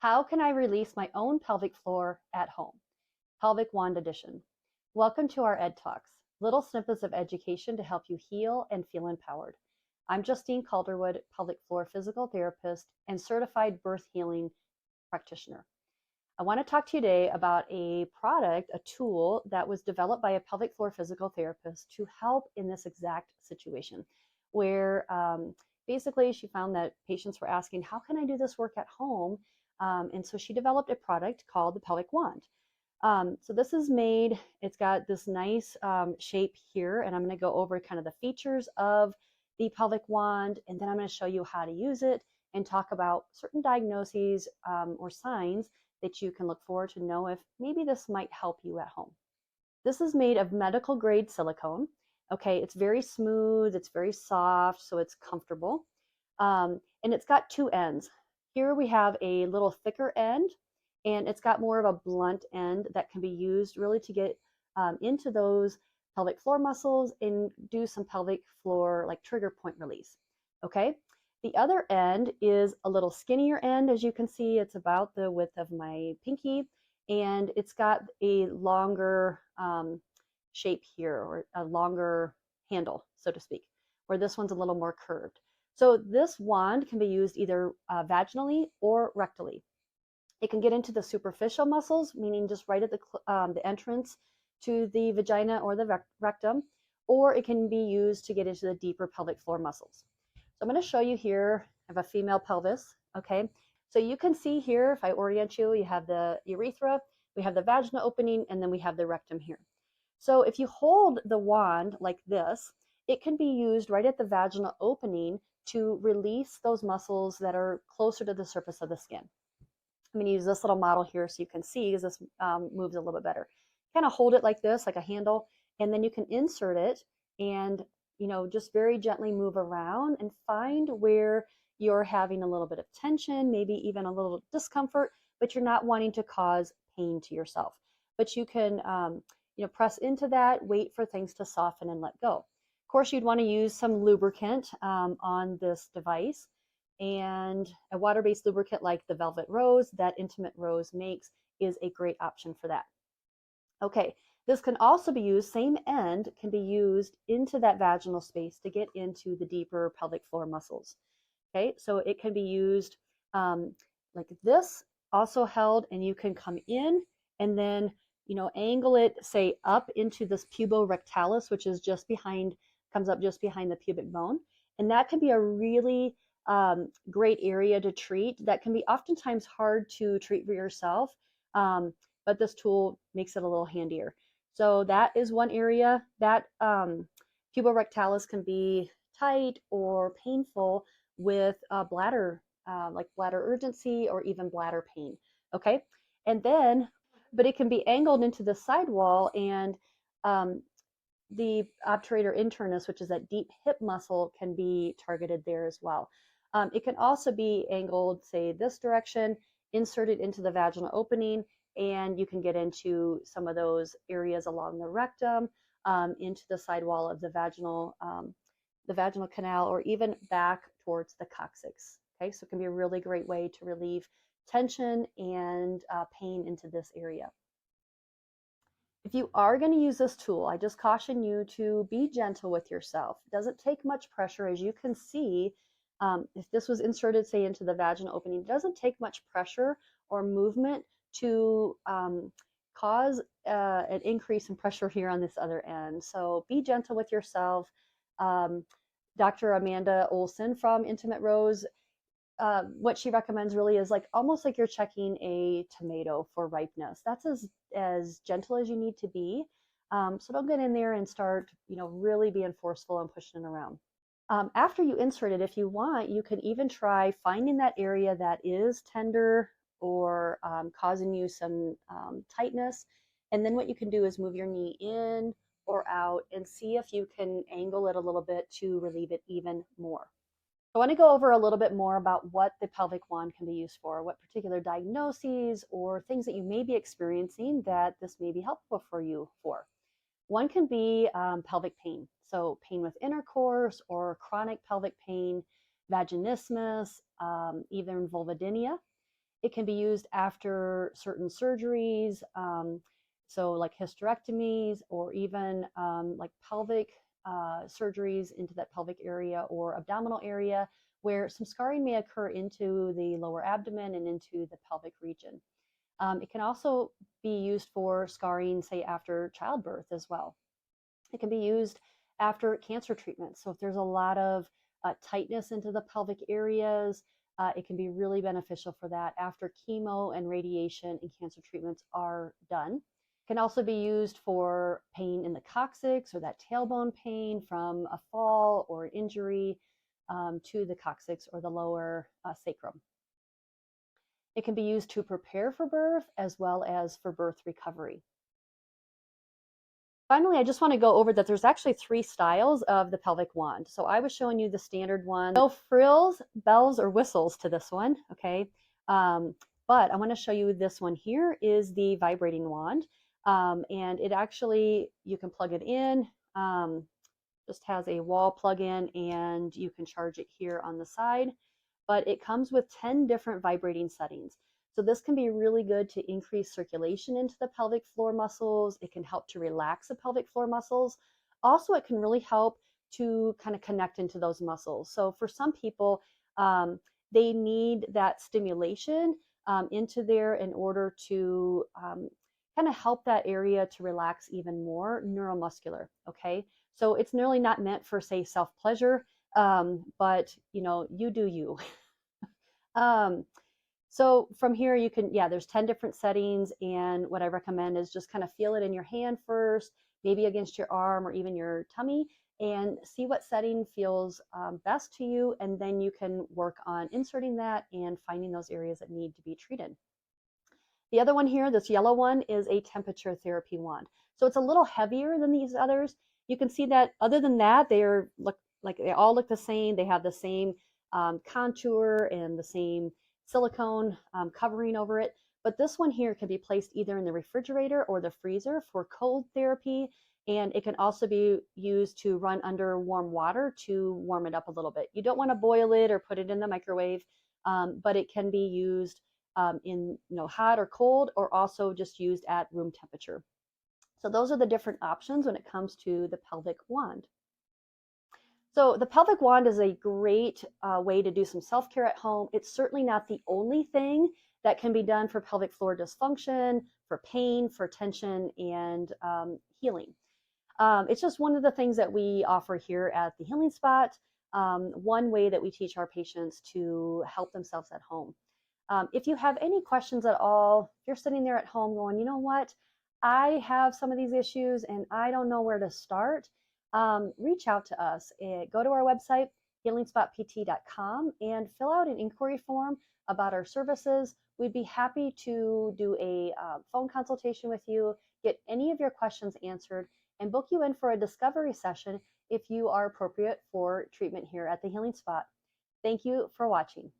How can I release my own pelvic floor at home? Pelvic Wand Edition. Welcome to our Ed Talks, little snippets of education to help you heal and feel empowered. I'm Justine Calderwood, pelvic floor physical therapist and certified birth healing practitioner. I want to talk to you today about a product, a tool that was developed by a pelvic floor physical therapist to help in this exact situation where basically she found that patients were asking, how can I do this work at home? And so she developed a product called the pelvic wand. So this is made, it's got this nice shape here, and I'm going to go over kind of the features of the pelvic wand, and then I'm going to show you how to use it and talk about certain diagnoses or signs that you can look for to know if maybe this might help you at home. This is made of medical grade silicone. Okay, it's very smooth, it's very soft, so it's comfortable. And it's got two ends. Here we have a little thicker end, and it's got more of a blunt end that can be used really to get into those pelvic floor muscles and do some pelvic floor like trigger point release. Okay, the other end is a little skinnier end. As you can see, it's about the width of my pinky, and it's got a longer shape here, or a longer handle, so to speak, where this one's a little more curved. So this wand can be used either vaginally or rectally. It can get into the superficial muscles, meaning just right at the entrance to the vagina or the rectum, or it can be used to get into the deeper pelvic floor muscles. So I'm going to show you here, I have a female pelvis, okay? So you can see here, if I orient you, you have the urethra, we have the vaginal opening, and then we have the rectum here. So if you hold the wand like this, it can be used right at the vaginal opening to release those muscles that are closer to the surface of the skin. I'm going to use this little model here so you can see, because this moves a little bit better. Kind of hold it like this, like a handle, and then you can insert it and just very gently move around and find where you're having a little bit of tension, maybe even a little discomfort, but you're not wanting to cause pain to yourself. But you can press into that, wait for things to soften and let go. Of course, you'd want to use some lubricant on this device, and a water-based lubricant like the Velvet Rose that Intimate Rose makes is a great option for that. Okay, this can also be used, same end can be used into that vaginal space to get into the deeper pelvic floor muscles. Okay, so it can be used like this, also held, and you can come in and then angle it, say, up into this puborectalis, which is just behind, comes up just behind the pubic bone, and that can be a really great area to treat. That can be oftentimes hard to treat for yourself, but this tool makes it a little handier. So that is one area that puborectalis can be tight or painful with bladder, like bladder urgency or even bladder pain. Okay, and then, but it can be angled into the sidewall, and the obturator internus, which is that deep hip muscle, can be targeted there as well. It can also be angled, say, this direction, inserted into the vaginal opening, and you can get into some of those areas along the rectum, into the sidewall of the vaginal canal, or even back towards the coccyx. Okay, so it can be a really great way to relieve tension and pain into this area. If you are going to use this tool, I just caution you to be gentle with yourself. It doesn't take much pressure. As you can see, if this was inserted, say, into the vaginal opening, it doesn't take much pressure or movement to cause an increase in pressure here on this other end. So be gentle with yourself. Dr. Amanda Olson from Intimate Rose, what she recommends really is like almost like you're checking a tomato for ripeness. That's as gentle as you need to be. So don't get in there and start, really being forceful and pushing it around. After you insert it, if you want, you can even try finding that area that is tender or causing you some tightness. And then what you can do is move your knee in or out and see if you can angle it a little bit to relieve it even more. I want to go over a little bit more about what the pelvic wand can be used for, what particular diagnoses or things that you may be experiencing that this may be helpful for you for. One can be pelvic pain, so pain with intercourse or chronic pelvic pain, vaginismus, even vulvodynia. It can be used after certain surgeries, so like hysterectomies, or even like pelvic surgeries into that pelvic area or abdominal area, where some scarring may occur into the lower abdomen and into the pelvic region. It can also be used for scarring, say, after childbirth as well. It can be used after cancer treatment. So if there's a lot of tightness into the pelvic areas, it can be really beneficial for that after chemo and radiation and cancer treatments are done. It can also be used for pain in the coccyx, or that tailbone pain from a fall or an injury to the coccyx or the lower sacrum. It can be used to prepare for birth as well as for birth recovery. Finally, I just want to go over that there's actually 3 styles of the pelvic wand. So I was showing you the standard one. No frills, bells, or whistles to this one, okay? But I want to show you this one here is the vibrating wand. And it actually, you can plug it in, just has a wall plug-in, and you can charge it here on the side. But it comes with 10 different vibrating settings. So this can be really good to increase circulation into the pelvic floor muscles. It can help to relax the pelvic floor muscles. Also, it can really help to kind of connect into those muscles. So for some people, they need that stimulation into there in order to kind of help that area to relax even more, neuromuscular, okay? So it's really not meant for, say, self-pleasure, but you do you. So from here you can, there's 10 different settings, and what I recommend is just kind of feel it in your hand first, maybe against your arm or even your tummy, and see what setting feels best to you, and then you can work on inserting that and finding those areas that need to be treated. The other one here, this yellow one, is a temperature therapy wand. So it's a little heavier than these others. You can see that other than that, they all look the same. They have the same contour and the same silicone covering over it. But this one here can be placed either in the refrigerator or the freezer for cold therapy. And it can also be used to run under warm water to warm it up a little bit. You don't want to boil it or put it in the microwave, but it can be used in hot or cold, or also just used at room temperature. So those are the different options when it comes to the pelvic wand. So the pelvic wand is a great way to do some self-care at home. It's certainly not the only thing that can be done for pelvic floor dysfunction, for pain, for tension, and healing. It's just one of the things that we offer here at the Healing Spot, one way that we teach our patients to help themselves at home. If you have any questions at all, if you're sitting there at home going, you know what, I have some of these issues and I don't know where to start, reach out to us. Go to our website, healingspotpt.com, and fill out an inquiry form about our services. We'd be happy to do a phone consultation with you, get any of your questions answered, and book you in for a discovery session if you are appropriate for treatment here at the Healing Spot. Thank you for watching.